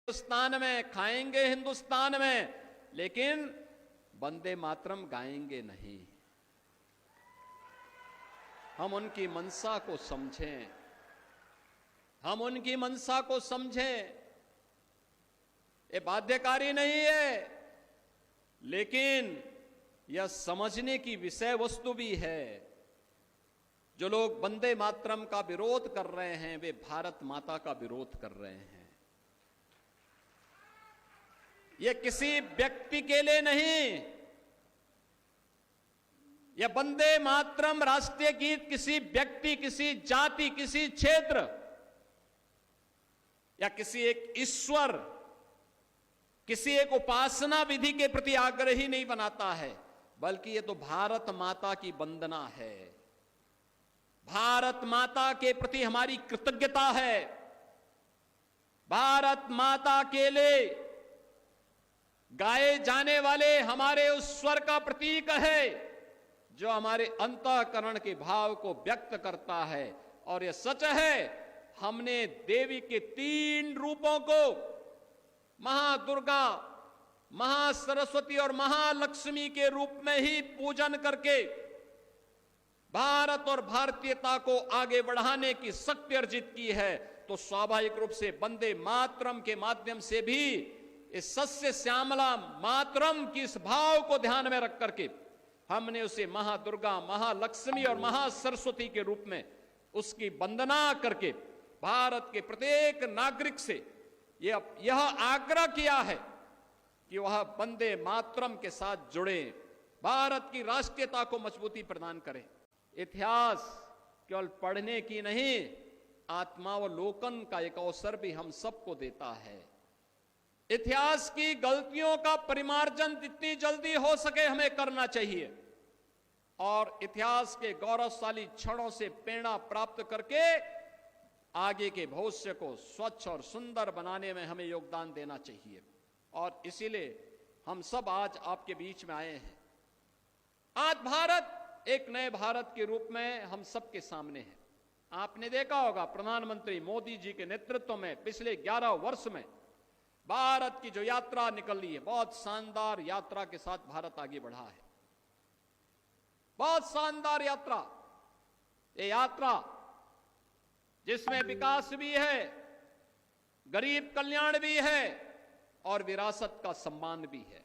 हिंदुस्तान में, खाएंगे हिंदुस्तान में, लेकिन वंदे मातरम गाएंगे नहीं। हम उनकी मंशा को समझें, हम उनकी मंशा को समझें। ये बाध्यकारी नहीं है, लेकिन यह समझने की विषय वस्तु भी है। जो लोग वंदे मातरम का विरोध कर रहे हैं, वे भारत माता का विरोध कर रहे हैं। यह किसी व्यक्ति के लिए नहीं, यह वंदे मातरम राष्ट्रीय गीत किसी व्यक्ति, किसी जाति, किसी क्षेत्र या किसी एक ईश्वर, किसी एक उपासना विधि के प्रति आग्रही नहीं बनाता है, बल्कि यह तो भारत माता की वंदना है। भारत माता के प्रति हमारी कृतज्ञता है। भारत माता के लिए गाए जाने वाले हमारे उस स्वर का प्रतीक है जो हमारे अंतःकरण के भाव को व्यक्त करता है। और यह सच है, हमने देवी के 3 रूपों को, महादुर्गा, महासरस्वती और महालक्ष्मी के रूप में ही पूजन करके भारत और भारतीयता को आगे बढ़ाने की शक्ति अर्जित की है। तो स्वाभाविक रूप से वंदे मातरम के माध्यम से भी इस सस्य श्यामला मातरम की इस भाव को ध्यान में रख करके हमने उसे महादुर्गा, महालक्ष्मी और महासरस्वती के रूप में उसकी वंदना करके भारत के प्रत्येक नागरिक से यह आग्रह किया है कि वह वंदे मातरम के साथ जुड़े, भारत की राष्ट्रीयता को मजबूती प्रदान करें। इतिहास केवल पढ़ने की नहीं, आत्मावलोकन का एक अवसर भी हम सबको देता है। इतिहास की गलतियों का परिमार्जन जितनी जल्दी हो सके हमें करना चाहिए और इतिहास के गौरवशाली क्षणों से प्रेरणा प्राप्त करके आगे के भविष्य को स्वच्छ और सुंदर बनाने में हमें योगदान देना चाहिए। और इसीलिए हम सब आज आपके बीच में आए हैं। आज भारत एक नए भारत के रूप में हम सबके सामने है। आपने देखा होगा प्रधानमंत्री मोदी जी के नेतृत्व में पिछले 11 वर्ष में भारत की जो यात्रा निकली है, बहुत शानदार यात्रा के साथ भारत आगे बढ़ा है। बहुत शानदार यात्रा, ये यात्रा जिसमें विकास भी है, गरीब कल्याण भी है और विरासत का सम्मान भी है।